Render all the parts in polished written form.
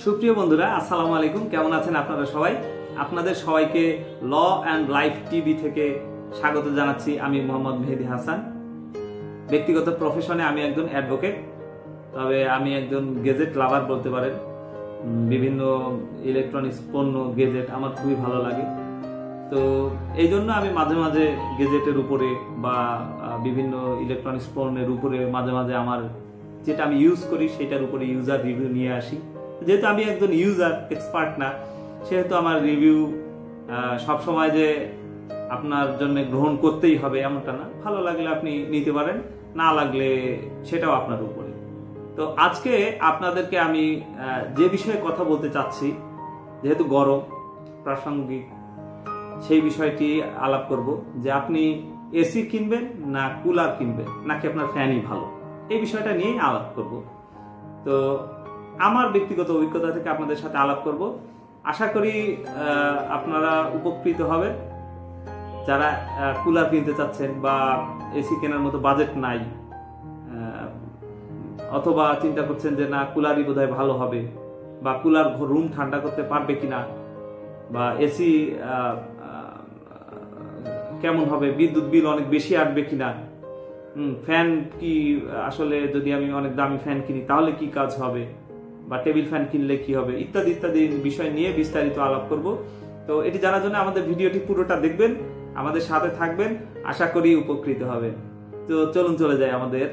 সুপ্রিয় বন্ধুরা, আসসালামু আলাইকুম। কেমন আছেন আপনারা সবাই? আপনাদের সবাইকে ল অ্যান্ড লাইফ টিভি থেকে স্বাগত জানাচ্ছি। আমি মোহাম্মদ মেহেদি হাসান। ব্যক্তিগত প্রফেশনে আমি একজন অ্যাডভোকেট, তবে আমি একজন গেজেট লাভার বলতে পারেন। বিভিন্ন ইলেকট্রনিক্স পণ্য গেজেট আমার খুবই ভালো লাগে। তো এই জন্য আমি মাঝে মাঝে গেজেটের উপরে বা বিভিন্ন ইলেকট্রনিক্স পণ্যের উপরে মাঝে মাঝে আমার যেটা আমি ইউজ করি সেটার উপরে ইউজার রিভিউ নিয়ে আসি। যেহেতু আমি একজন ইউজার এক্সপার্ট না, সেহেতু আমার রিভিউ সবসময় যে আপনার জন্য গ্রহণ করতেই হবে এমনটা না। ভালো লাগলে আপনি নিতে পারেন, না লাগলে সেটাও আপনার উপরে। তো আজকে আপনাদেরকে আমি যে বিষয়ে কথা বলতে চাচ্ছি, যেহেতু গরম প্রাসঙ্গিক, সেই বিষয়টি আলাপ করব যে আপনি এসি কিনবেন না কুলার কিনবেন, নাকি আপনার ফ্যানই ভালো, এই বিষয়টা নিয়েই আলাপ করব। তো আমার ব্যক্তিগত অভিজ্ঞতা থেকে আপনাদের সাথে আলাপ করব। আশা করি আপনারা উপকৃত হবেন। যারা কুলার কিনতে চাচ্ছেন বা এসি কেনার মতো বাজেট নাই, অথবা চিন্তা করছেন যে না কুলারই বোধহয় ভালো হবে, বা কুলার রুম ঠান্ডা করতে পারবে কিনা, বা এসি কেমন হবে, বিদ্যুৎ বিল অনেক বেশি আসবে কিনা, ফ্যান কি আসলে যদি আমি অনেক দামি ফ্যান কিনি তাহলে কি কাজ হবে, বা টেবিল ফ্যান কিনলে কি হবে, ইত্যাদি ইত্যাদি বিষয় নিয়ে বিস্তারিত আলাপ করব। তো এটি জানার জন্য আমাদের ভিডিওটি পুরোটা দেখবেন, আমাদের সাথে থাকবেন, আশা করি উপকৃত হবেন। তো চলুন চলে যাই আমাদের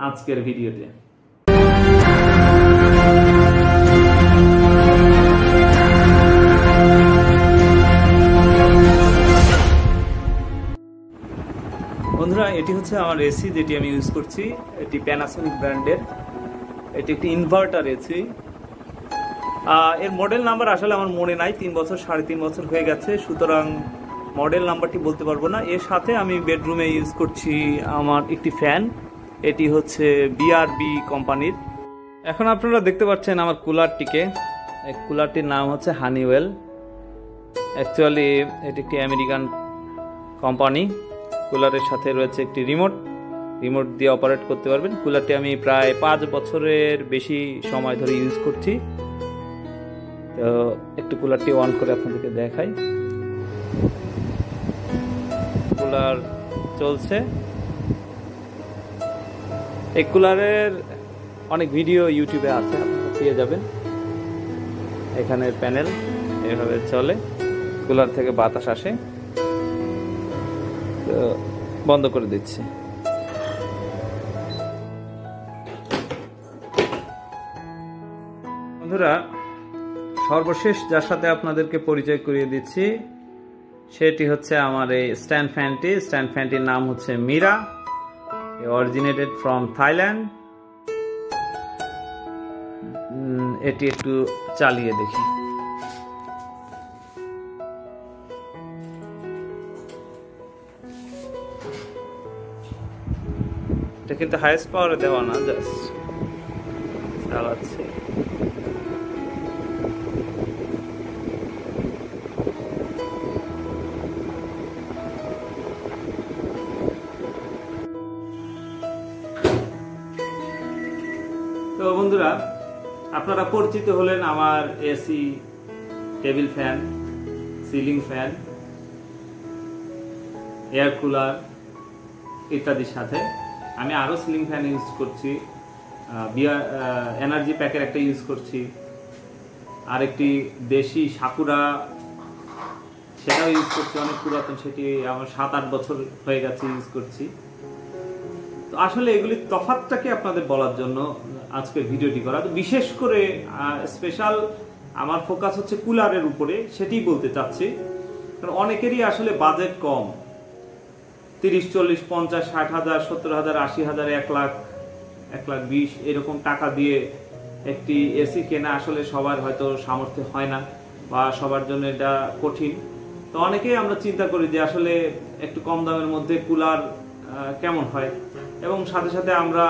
আজকের ভিডিওতে। বন্ধুরা, এটি হচ্ছে আমার এসি যেটি আমি ইউজ করছি। এটি প্যানাসোনিক ব্র্যান্ডের। এটি একটি ইনভার্টার এসি। এর মডেল নাম্বার আসলে আমার মনে নাই, 3 বছর 3.5 বছর হয়ে গেছে, সুতরাং মডেল নাম্বারটি বলতে পারবো না। এর সাথে আমি বেডরুমে ইউজ করছি আমার একটি ফ্যান। এটি হচ্ছে বিআরবি কোম্পানির। এখন আপনারা দেখতে পাচ্ছেন আমার কুলারটিকে। এই কুলারটির নাম হচ্ছে হানিওয়েল। অ্যাকচুয়ালি এটি একটি আমেরিকান কোম্পানি। কুলারের সাথে রয়েছে একটি রিমোট দিয়ে অপারেট করতে পারবেন। কুলারটি আমি প্রায় 5 বছরের বেশি সময় ধরে ইউজ করছি। তো একটু কুলারটি অন করে আপনাদেরকে দেখাই। কুলার চলছে। এই কুলারের অনেক ভিডিও ইউটিউবে আছে, আপনারা পেয়ে যাবেন। এখানের প্যানেল এভাবে চলে, কুলার থেকে বাতাস আসে। তো বন্ধ করে দিচ্ছি। বন্ধুরা, সর্বশেষ যার সাথে আপনাদেরকে পরিচয় করিয়ে দিচ্ছি সেটি হচ্ছে আমার এই স্ট্যান্ড ফ্যানটির নাম হচ্ছে মিরা। Originated from Thailand. এটি একটু চালিয়ে দেখি। এটা কিন্তু হাইয়েস্ট পাওয়ারে দেওয়া না, জাস্ট চালাচ্ছে। তো বন্ধুরা, আপনারা পরিচিত হলেন আমার AC, table fan, ceiling fan, air cooler ইত্যাদির সাথে। আমি আরও সিলিং ফ্যান ইউজ করছি, এনার্জি প্যাকের একটা ইউজ করছি, আরেকটি দেশি সাকুরা সেটাও ইউজ করছি, অনেক পুরাতন, সেটি আমার 7-8 বছর হয়ে গেছে ইউজ করছি। তো আসলে এগুলির তফাৎটাকে আপনাদের বলার জন্য আজকের ভিডিওটি করা। তো বিশেষ করে স্পেশাল আমার ফোকাস হচ্ছে কুলারের উপরে, সেটিই বলতে চাচ্ছি। কারণ অনেকেরই আসলে বাজেট কম, 30, 40, 50, 60 হাজার, 70 হাজার, 80 হাজার, 1 লাখ, 1,20,000 এরকম টাকা দিয়ে একটি এসি কেনা আসলে সবার হয়তো সামর্থ্য হয় না, বা সবার জন্য এটা কঠিন। তো অনেকেই আমরা চিন্তা করি যে আসলে একটু কম দামের মধ্যে কুলার কেমন হয়, এবং সাথে সাথে আমরা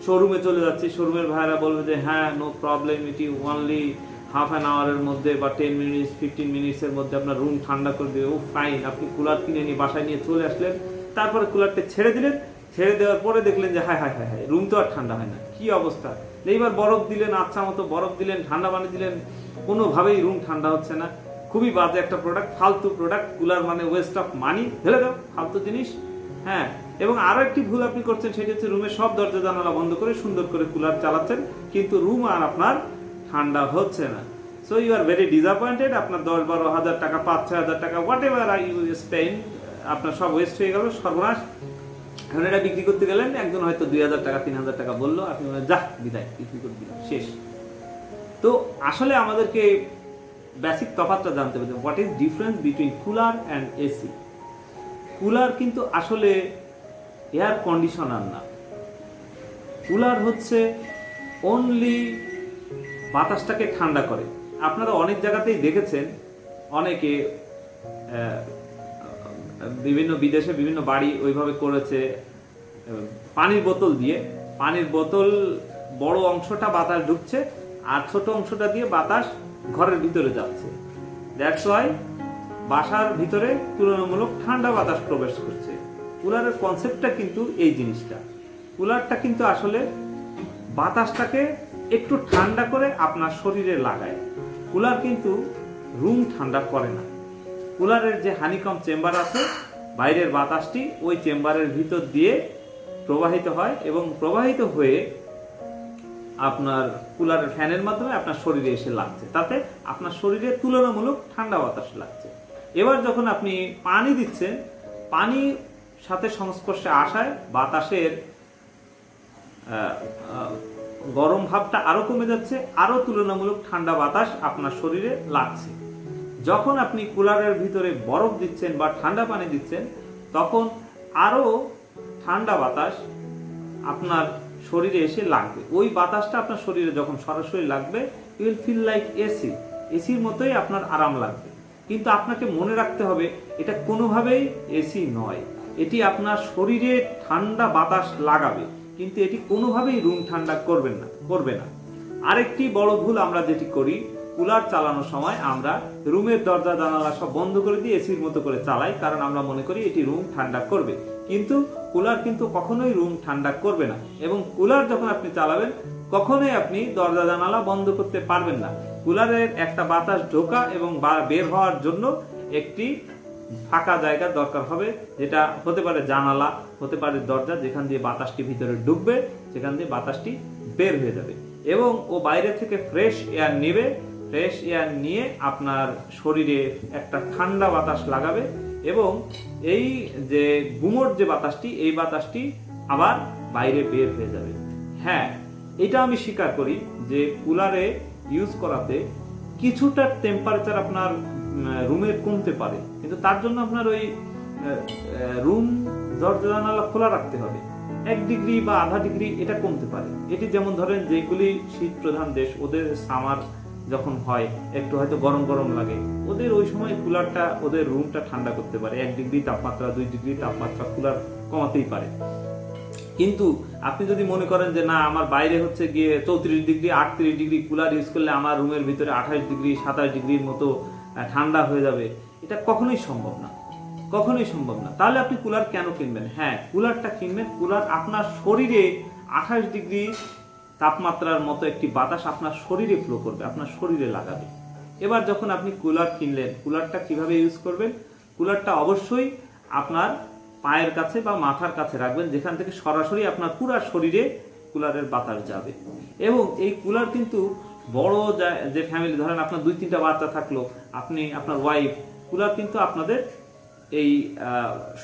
শোরুমে চলে যাচ্ছি। শোরুমের ভাইরা বলবে যে হ্যাঁ, নো প্রবলেম, এটি অনলি হাফ অ্যান আওয়ারের মধ্যে বা 10 মিনিটস 15 মিনিটসের মধ্যে আপনার রুম ঠান্ডা করে দেবে। ও ফাইন, আপনি কুলার কিনে নিয়ে বাসায় নিয়ে চলে আসলেন, তারপরে কুলারটা ছেড়ে দিলেন, ছেড়ে দেওয়ার পরে দেখলেন যে হায় হায় হায় হায়, রুম তো আর ঠান্ডা হয় না, কি অবস্থা। এইবার বরফ দিলেন, আচ্ছা মতো বরফ দিলেন, ঠান্ডা পানি দিলেন, কোনোভাবেই রুম ঠান্ডা হচ্ছে না। খুবই বাজে একটা প্রোডাক্ট, ফালতু প্রোডাক্ট। কুলার মানে ওয়েস্ট অফ মানি, ফেলে দাও, ফালতু জিনিস। হ্যাঁ, এবং আরো একটি ভুল আপনি করছেন, সেটা হচ্ছে রুমের সব দরজা জানালা বন্ধ করে সুন্দর করে কুলার চালাচ্ছেন, কিন্তু রুম আর আপনার ঠান্ডা হচ্ছে না। So you are very disappointed. আপনার 10-12 হাজার টাকা, 5-6 হাজার টাকা, whatever are you spend, আপনার সব ওয়েস্ট হয়ে গেল, সর্বনাশ। এখন এটা বিক্রি করতে গেলেন, একজন হয়তো 2,000 টাকা 3,000 টাকা বললো, আপনি বলেন যা বিদায়, বিক্রি করে দিলেন, শেষ। তো আসলে আমাদেরকে বেসিক তফাৎটা জানতে হবে, what is difference between cooler and AC. Cooler কিন্তু আসলে এয়ার কন্ডিশনার না। কুলার হচ্ছে অনলি বাতাসটাকে ঠান্ডা করে। আপনারা অনেক জায়গাতেই দেখেছেন, অনেকে বিভিন্ন বিদেশে বিভিন্ন বাড়ি ওইভাবে করেছে, পানির বোতল দিয়ে, পানির বোতল বড় অংশটা বাতাস ঢুকছে আর ছোট অংশটা দিয়ে বাতাস ঘরের ভিতরে যাচ্ছে। দ্যাটস ওয়াই বাসার ভিতরে তুলনামূলক ঠান্ডা বাতাস প্রবেশ করছে। কুলারের কনসেপ্টটা কিন্তু এই জিনিসটা। কুলারটা কিন্তু আসলে বাতাসটাকে একটু ঠান্ডা করে আপনার শরীরে লাগায়। কুলার কিন্তু রুম ঠান্ডা করে না। কুলারের যে হানিকম চেম্বার আছে, বাইরের বাতাসটি ওই চেম্বারের ভিতর দিয়ে প্রবাহিত হয় এবং প্রবাহিত হয়ে আপনার কুলারের ফ্যানের মাধ্যমে আপনার শরীরে এসে লাগছে, তাতে আপনার শরীরে তুলনামূলক ঠান্ডা বাতাস লাগছে। এবার যখন আপনি পানি দিচ্ছেন, পানির সাথে সংস্পর্শে আসায় বাতাসের গরম ভাবটা আরো কমে যাচ্ছে, আরো তুলনামূলক ঠান্ডা বাতাস আপনার শরীরে লাগছে। যখন আপনি কুলারের ভিতরে বরফ দিচ্ছেন বা ঠান্ডা পানি দিচ্ছেন, তখন আরো ঠান্ডা বাতাস আপনার শরীরে এসে লাগবে। ওই বাতাসটা আপনার শরীরে যখন সরাসরি লাগবে, you will feel like AC, এসির মতোই আপনার আরাম লাগবে। কিন্তু আপনাকে মনে রাখতে হবে, এটা কোনোভাবেই এসি নয়। এটি আপনার শরীরে ঠান্ডা বাতাস লাগাবে, কিন্তু এটি কোনোভাবেই রুম ঠান্ডা করবে না। আরেকটি বড় ভুল আমরা যেটি করি, কুলার চালানোর সময় আমরা রুমের দরজা জানালা সব বন্ধ করে দিয়ে এসির মতো করে চালাই, কারণ আমরা মনে করি এটি রুম ঠান্ডা করবে। কিন্তু কুলার কিন্তু কখনোই রুম ঠান্ডা করবে না। এবং কুলার যখন আপনি চালাবেন, কখনোই আপনি দরজা জানালা বন্ধ করতে পারবেন না। কুলারের একটা বাতাস ঢোকা এবং বের হওয়ার জন্য একটি ফাঁকা জায়গার দরকার হবে, যেটা হতে পারে জানালা, হতে পারে দরজা, যেখান দিয়ে বাতাসটি ভিতরে ঢুকবে, যেখান দিয়ে বাতাসটি বের হয়ে যাবে এবং ও বাইরে থেকে ফ্রেশ এয়ার নেবে। ফ্রেশ এয়ার নিয়ে আপনার শরীরে একটা ঠান্ডা বাতাস লাগাবে এবং এই যে গুমোট যে বাতাসটি, এই বাতাসটি আবার বাইরে বের হয়ে যাবে। হ্যাঁ, এটা আমি স্বীকার করি যে কুলারে ইউজ করাতে কিছুটা টেম্পারেচার আপনার রুমের কমতে পারে, কিন্তু তার জন্য আপনার ওই রুম দরজা জানালা খোলা রাখতে হবে। 1 ডিগ্রি বা আধা ডিগ্রি এটা কমতে পারে। এটি যেমন ধরেন, যেগুলি শীত প্রধান দেশ, ওদের সামার যখন হয় একটু হয়তো গরম গরম লাগে, ওদের ওই সময় কুলারটা ওদের রুমটা ঠান্ডা করতে পারে। 1 ডিগ্রি তাপমাত্রা, 2 ডিগ্রি তাপমাত্রা কুলার কমাতেই পারে। কিন্তু আপনি যদি মনে করেন যে না, আমার বাইরে হচ্ছে গিয়ে 34 ডিগ্রি 38 ডিগ্রি, কুলার ইউজ করলে আমার রুমের ভিতরে 28 ডিগ্রি 27 ডিগ্রির মতো ঠান্ডা হয়ে যাবে, এটা কখনোই সম্ভব না, কখনোই সম্ভব না। তাহলে আপনি কুলার কেন কিনবেন? হ্যাঁ, কুলারটা কিনবেন, কুলার আপনার শরীরে 28 ডিগ্রি তাপমাত্রার মতো একটি বাতাস আপনার শরীরে ফ্লো করবে, আপনার শরীরে লাগাবে। এবার যখন আপনি কুলার কিনলেন, কুলারটা কিভাবে ইউজ করবেন? কুলারটা অবশ্যই আপনার পায়ের কাছে বা মাথার কাছে রাখবেন, যেখান থেকে সরাসরি আপনার পুরো শরীরে কুলারের বাতাস যাবে। এবং এই কুলার কিন্তু বড় যে ফ্যামিলি, ধরেন আপনার 2-3টা বাচ্চা থাকলো, আপনি আপনার ওয়াইফ, কুলার কিন্তু আপনাদের এই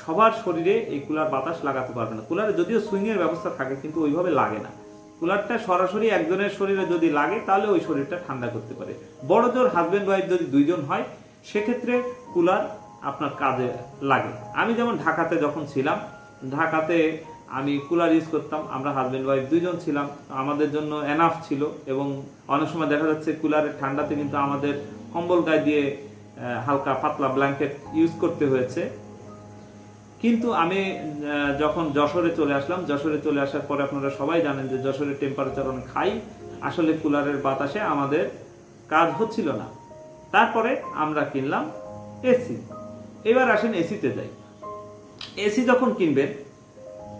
সবার শরীরে এই কুলার বাতাস লাগাতে পারবে না। কুলারে যদিও সুইং এর ব্যবস্থা থাকে, কিন্তু ওইভাবে লাগে না। কুলারটা সরাসরি একজনের শরীরে যদি লাগে, তাহলে ওই শরীরটা ঠান্ডা করতে পারে। বড় জোর হাজবেন্ড ওয়াইফ যদি 2 জন হয়, সেক্ষেত্রে কুলার আপনার কাজে লাগে। আমি যেমন ঢাকাতে যখন ছিলাম, ঢাকাতে আমি কুলার ইউজ করতাম। আমরা হাজবেন্ড ওয়াইফ 2 জন ছিলাম, আমাদের জন্য এনাফ ছিল। এবং অনেক সময় দেখা যাচ্ছে কুলারের ঠান্ডাতে কিন্তু আমাদের কম্বল গায়ে দিয়ে হালকা পাতলা ব্ল্যাঙ্কেট ইউজ করতে হয়েছে। কিন্তু আমি যখন যশোরে চলে আসলাম, যশোরে চলে আসার পরে আপনারা সবাই জানেন যে যশোরের টেম্পারেচার অনেক হাই, আসলে কুলারের বাতাসে আমাদের কাজ হচ্ছিল না। তারপরে আমরা কিনলাম এসি। এবার আসেন এসিতে যাই। এসি যখন কিনবেন,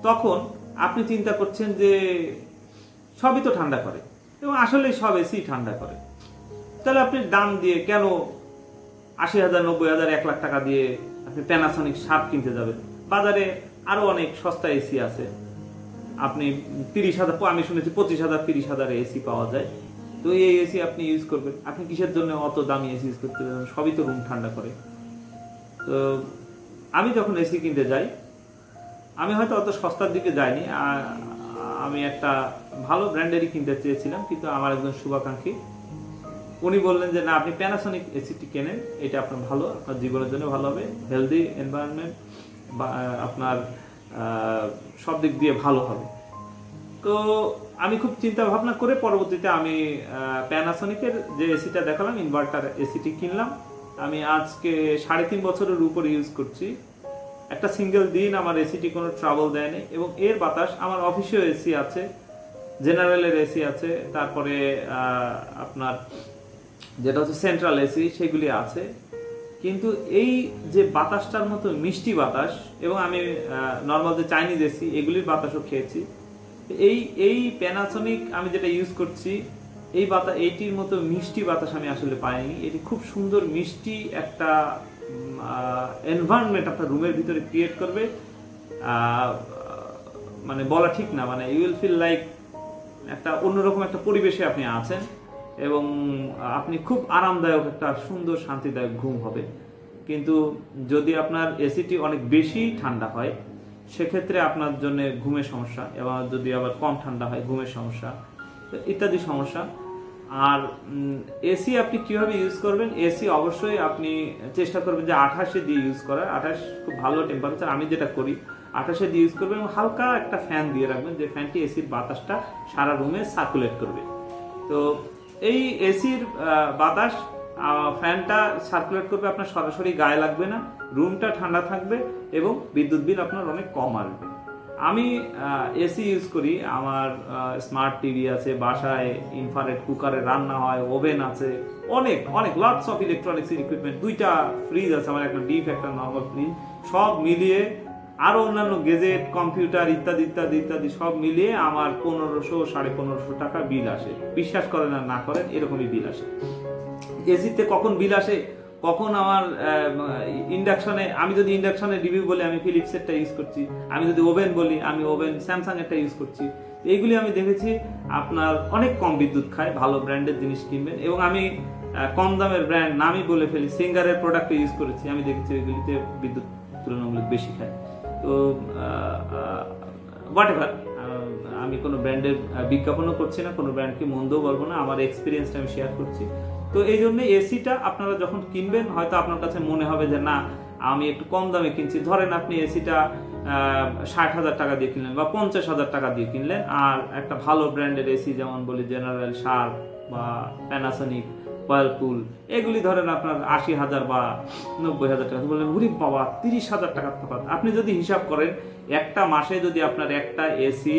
তখন আপনি চিন্তা করছেন যে সবই তো ঠান্ডা করে, এবং আসলে সব এসি ঠান্ডা করে। তাহলে আপনি দাম দিয়ে কেন 80,000, 90,000, 1 লাখ টাকা দিয়ে আপনি প্যানাসনিক 7 কিনতে যাবেন? বাজারে আরো অনেক সস্তা এসি আছে, আপনি 30,000, আমি শুনেছি 25,000, 30,000 এসি পাওয়া যায়। তো এই এসি আপনি ইউজ করবেন। আপনি কিসের জন্য অত দামি এসি ইউজ করতে যাবেন? সবই তো রুম ঠান্ডা করে। তো আমি যখন এসি কিনতে যাই, আমি হয়তো অত সস্তার দিকে যাইনি, আমি একটা ভালো ব্র্যান্ডেরই কিনতে চেয়েছিলাম, কিন্তু আমার একজন শুভাকাঙ্ক্ষী উনি বললেন যে না, আপনি প্যানাসনিক এসিটি কেনেন, এটা আপনার ভালো, আপনার জীবনের জন্য ভালো হবে, হেলদি এনভায়রনমেন্ট বা আপনার সব দিক দিয়ে ভালো হবে। তো আমি খুব চিন্তা ভাবনা করে পরবর্তীতে আমি প্যানাসনিকের যে এসিটা দেখালাম, ইনভার্টার এসিটি কিনলাম। আমি আজকে 3.5 বছরের উপরে ইউজ করছি। একটা সিঙ্গেল দিন আমার এসিটি কোনো ট্রাবল দেয়নি, এবং এর বাতাস, আমার অফিসেও এসি আছে, জেনারেলের এসি আছে, তারপরে আপনার যেটা হচ্ছে সেন্ট্রাল এসি, সেগুলি আছে। কিন্তু এই যে বাতাসটার মতো মিষ্টি বাতাস, এবং আমি নর্মাল যে চাইনিজ এসি এগুলির বাতাসও খেয়েছি, এই প্যানাসনিক আমি যেটা ইউজ করছি, এইটির মতো মিষ্টি বাতাস আমি আসলে পাইনি। এটি খুব সুন্দর মিষ্টি একটা এনভায়রনমেন্ট আপনার রুমের ভিতরে ক্রিয়েট করবে, মানে বলা ঠিক না, মানে ইউ উইল ফিল লাইক একটা অন্যরকম একটা পরিবেশে আপনি আছেন, এবং আপনি খুব আরামদায়ক একটা সুন্দর শান্তিদায়ক ঘুম হবে। কিন্তু যদি আপনার এসিটি অনেক বেশি ঠান্ডা হয়, সেক্ষেত্রে আপনার জন্য ঘুমের সমস্যা, এবং যদি আবার কম ঠান্ডা হয় ঘুমের সমস্যা ইত্যাদি সমস্যা। আর এসি আপনি কিভাবে ইউজ করবেন? এসি অবশ্যই আপনি চেষ্টা করবেন যে 28-এ দিয়ে ইউজ করার। 28 খুব ভালো টেম্পারেচার, আমি যেটা করি 28-এ দিয়ে ইউজ করবেন, এবং হালকা একটা ফ্যান দিয়ে রাখবেন, যে ফ্যানটি এসির বাতাসটা সারা রুমে সার্কুলেট করবে। তো এই এসির বাতাস ফ্যানটা সার্কুলেট করবে, আপনার সরাসরি গায়ে লাগবে না, রুমটা ঠান্ডা থাকবে, এবং বিদ্যুৎ বিল আপনার অনেক কম আসবে। আমি এসি ইউজ করি, আমার স্মার্ট টিভি আছে বাসায়, ইনফ্রারেড কুকারে রান্না হয়, ওভেন আছে, অনেক অনেক লটস অফ ইলেকট্রনিক্স ইকুইপমেন্ট, 2টা ফ্রিজ আছে আমার, একটা ডিপ, একটা নর্মাল ফ্রিজ, সব মিলিয়ে আরো অন্যান্য গেজেট, কম্পিউটার ইত্যাদি ইত্যাদি ইত্যাদি সব মিলিয়ে আমার 1500, 1550 টাকা বিল আসে। বিশ্বাস করেন আর না করেন, এরকমই বিল আসে। এসিতে কখন বিল আসে, কখন আমার ইন্ডাকশনে, আমি যদি ইন্ডাকশনের রিভিউ বলি, আমি ফিলিপসেরটা ইউজ করছি, আমি যদি ওভেন বলি, আমি ওভেন স্যামসাং এরটা ইউজ করছি। এইগুলি আমি দেখেছি আপনার অনেক কম বিদ্যুৎ খায়। ভালো ব্র্যান্ডের জিনিস কিনবেন, এবং আমি কম দামের ব্র্যান্ড নামই বলে ফেলি, সিঙ্গারের প্রোডাক্ট ইউজ করেছি, আমি দেখেছি ওইগুলিতে বিদ্যুৎ তুলনামূলক বেশি খায়। তো হোয়াট এভার, আমি কোনো ব্র্যান্ডের বিজ্ঞাপনও করছি না, কোনো ব্র্যান্ডকে মন্দও বলবো না, আমার এক্সপিরিয়েন্সটা আমি শেয়ার করছি। তো এই জন্য এসিটা আপনারা যখন কিনবেন, হয়তো আপনার কাছে মনে হবে যে না, আমি একটু কম দামে কিনছি। ধরেন আপনি এসিটা 60,000 টাকা দিয়ে কিনলেন, বা 50,000 টাকা দিয়ে কিনলেন, আর একটা ভালো ব্র্যান্ডের এসি, যেমন বলি জেনারেল, শার্প বা প্যানাসনিক, ওয়ার্লপুল, এগুলি ধরেন আপনার 80,000 বা 90,000 টাকা। বললেন উরি বাবা, 30,000 টাকার তফাৎ। আপনি যদি হিসাব করেন, একটা মাসে যদি আপনার একটা এসি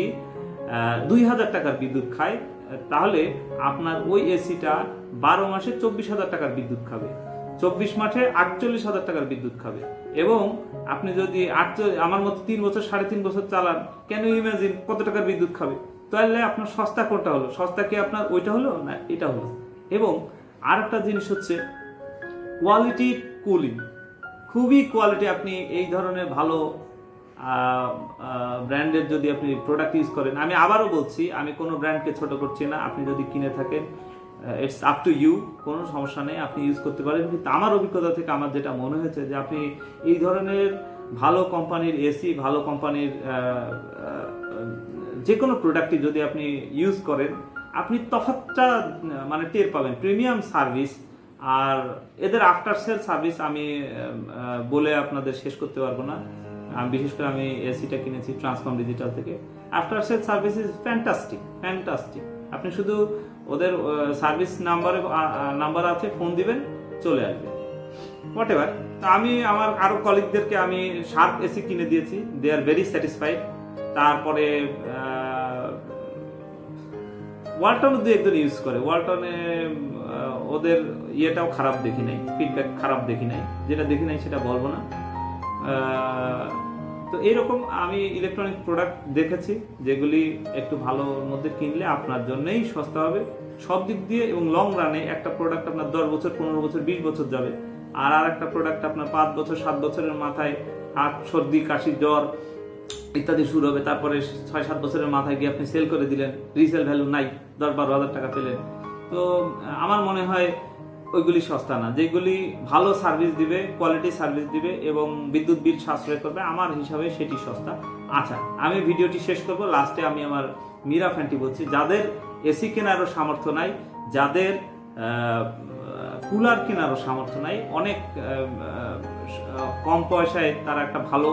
2,000 টাকার বিদ্যুৎ খায়, তাহলে আপনার ওই এসিটা 12 মাসে 24,000 টাকার বিদ্যুৎ খাবে, 24 মাসে 48,000 টাকার বিদ্যুৎ খাবে। এবং আপনি যদি আমার মতো 3 বছর 3.5 বছর চালান, কেন ইমাজিন কত টাকার বিদ্যুৎ খাবে? তাহলে আপনার সস্তা কোনটা হলো? সস্তা কি আপনার ওইটা হলো না এটা হলো? এবং আর একটা জিনিস হচ্ছে কোয়ালিটি কুলিং, খুবই কোয়ালিটি। আপনি এই ধরনের ভালো ব্র্যান্ডের যদি আপনি প্রোডাক্ট ইউজ করেন, আমি আবারও বলছি, আমি কোনো ব্র্যান্ডকে ছোট করছি না, আপনি যদি কিনে থাকেন ইটস আপ টু ইউ, কোনো সমস্যা নেই, আপনি ইউজ করতে পারেন। কিন্তু আমার অভিজ্ঞতা থেকে আমার যেটা মনে হয়েছে, যে আপনি এই ধরনের ভালো কোম্পানির এসি, ভালো কোম্পানির যে কোনো প্রোডাক্টই যদি আপনি ইউজ করেন, আপনি তফাৎটা মানে টের পাবেন। প্রিমিয়াম সার্ভিস, আর এদের আফটার সেল সার্ভিস আমি বলে আপনাদের শেষ করতে পারবো না। বিশেষ করে আমি এসিটা কিনেছি ট্রান্সফর্ম ডিজিটাল থেকে, after sale service is fantastic, fantastic. আপনি শুধু ওদের সার্ভিস নাম্বার আছে, ফোন দিবেন, চলে আসবে, হোয়াট এভার। আমি আমার আরো কলিগদেরকে আমি শার্প এসি কিনে দিয়েছি, দে আর ভেরি স্যাটিসফাইড। তারপরে ওয়ালটন 2-1 ইউজ করে, ওয়ালটনে ওদের ইয়েটাও খারাপ দেখি নাই, ফিডব্যাক খারাপ দেখি নাই, যেটা দেখি নাই সেটা বলবো না। তো এইরকম আমি ইলেকট্রনিক প্রোডাক্ট দেখেছি যেগুলি একটু ভালোর মধ্যে কিনলে আপনার জন্যই সস্তা হবে সব দিক দিয়ে, এবং লং রানে একটা প্রোডাক্ট আপনার 10 বছর 15 বছর 20 বছর যাবে, আর একটা প্রোডাক্ট আপনার 5 বছর 7 বছরের মাথায় হাত সর্দি কাশি জ্বর ইত্যাদি শুরু হবে, তারপরে 6-7 বছরের মাথায় গিয়ে আপনি সেল করে দিলেন, রিসেল ভ্যালু নাই, 10-12 হাজার টাকা পেলেন। তো আমার মনে হয় ওইগুলি সস্তা না। যেগুলি ভালো সার্ভিস দিবে, কোয়ালিটি সার্ভিস দিবে এবং বিদ্যুৎ বিল সাশ্রয় করবে, আমার হিসাবে সেটি সস্তা। আচ্ছা, আমি ভিডিওটি শেষ করব, লাস্টে আমি আমার মিরা ফ্যানটি বলছি। যাদের এসি কেনারও সামর্থ্য নাই, যাদের কুলার কেনারও সামর্থ্য নাই, অনেক কম পয়সায় তারা একটা ভালো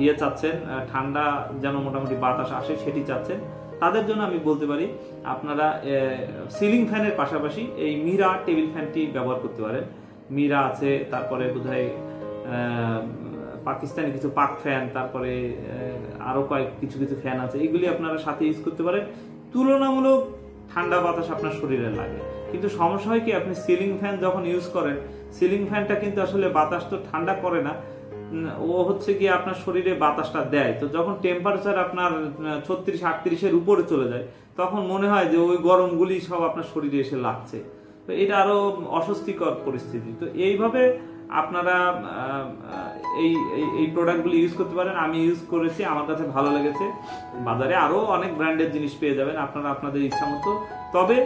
ইয়ে চাচ্ছেন, ঠান্ডা যেন মোটামুটি বাতাস আসে সেটি চাচ্ছেন, তাদের জন্য আমি বলতে পারি আপনারা সিলিং ফ্যানের পাশাপাশি এই মিরা টেবিল ফ্যানটি ব্যবহার করতে পারেন। মিরা আছে, তারপরে বোধহয় পাকিস্তানি কিছু পাক ফ্যান, তারপরে আরো কিছু ফ্যান আছে, এগুলি আপনারা সাথে ইউজ করতে পারেন। তুলনামূলক ঠান্ডা বাতাস আপনার শরীরে লাগে, কিন্তু সমস্যা হয় কি, আপনি সিলিং ফ্যান যখন ইউজ করেন, সিলিং ফ্যানটা কিন্তু আসলে বাতাস তো ঠান্ডা করে না, ও হচ্ছে কি আপনার শরীরে বাতাসটা দেয়। তো যখন টেম্পারেচার আপনার 36-38-এর উপরে চলে যায়, তখন মনে হয় যে ওই গরমগুলি সব আপনার শরীরে এসে লাগছে। তো এটা আরো অস্বস্তিকর পরিস্থিতি। তো এইভাবে আপনারা এই এই প্রোডাক্টগুলি ইউজ করতে পারেন। আমি ইউজ করেছি, আমার কাছে ভালো লেগেছে। বাজারে আরো অনেক ব্র্যান্ডের জিনিস পেয়ে যাবেন আপনারা আপনাদের ইচ্ছা মতো। তবে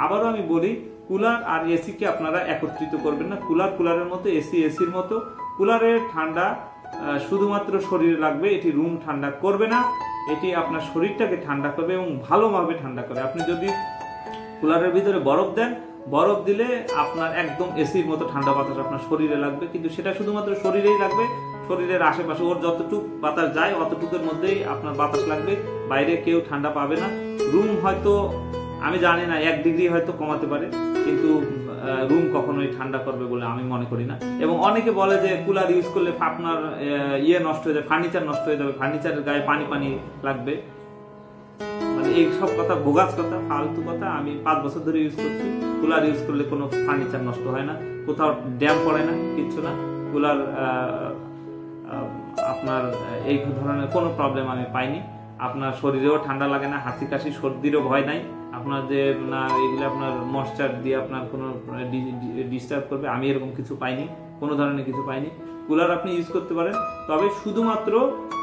আবারও আমি বলি, কুলার আর এসি কে আপনারা একত্রিত করবেন না। কুলারের মতো, এসির মতো। কুলারের ঠান্ডা শুধুমাত্র শরীরে লাগবে, এটি রুম ঠান্ডা করবে না, এটি আপনার শরীরটাকে ঠান্ডা করবে এবং ভালোভাবে ঠান্ডা করে। আপনি যদি কুলারের ভিতরে বরফ দেন, বরফ দিলে আপনার একদম এসির মতো ঠান্ডা বাতাস আপনার শরীরে লাগবে, কিন্তু সেটা শুধুমাত্র শরীরেই লাগবে। শরীরের আশেপাশে ওর যতটুকু বাতাস যায় অতটুকুর মধ্যেই আপনার বাতাস লাগবে, বাইরে কেউ ঠান্ডা পাবে না। রুম হয়তো আমি জানি না 1 ডিগ্রি হয়তো কমাতে পারে, কিন্তু রুম কখনোই ঠান্ডা করবে বলে আমি মনে করি না। এবং অনেকে বলে যে কুলার ইউজ করলে আপনার ইয়ে নষ্ট হয়ে যাবে, ফার্নিচার নষ্ট হয়ে যাবে, ফার্নিচারের গায়ে পানি লাগবে, মানে এই সব কথা বোগাস কথা, ফালতু কথা। আমি 5 বছর ধরে ইউজ করছি, কুলার ইউজ করলে কোনো ফার্নিচার নষ্ট হয় না, কোথাও ড্যাম পড়ে না, কিচ্ছু না। কুলার আপনার এই ধরনের কোনো প্রবলেম আমি পাইনি। আপনার শরীরেও ঠান্ডা লাগে না, হাঁচি কাশি সর্দিরও ভয় নাই। আপনার যে না এগুলো আপনার ময়েশ্চার দিয়ে আপনার কোনো ডিস্টার্ব করবে, আমি এরকম কিছু পাইনি, কোনো ধরনের কিছু পাইনি। কুলার আপনি ইউজ করতে পারেন, তবে শুধুমাত্র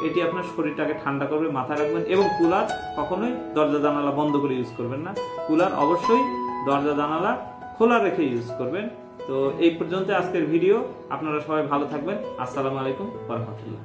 এটি আপনার শরীরটাকে ঠান্ডা করবে, মাথায় রাখবেন। এবং কুলার কখনোই দরজা জানালা বন্ধ করে ইউজ করবেন না, কুলার অবশ্যই দরজা জানালা খোলা রেখে ইউজ করবেন। তো এই পর্যন্ত আজকের ভিডিও। আপনারা সবাই ভালো থাকবেন। আসসালামু আলাইকুম ওয়া রাহমাতুল্লাহ।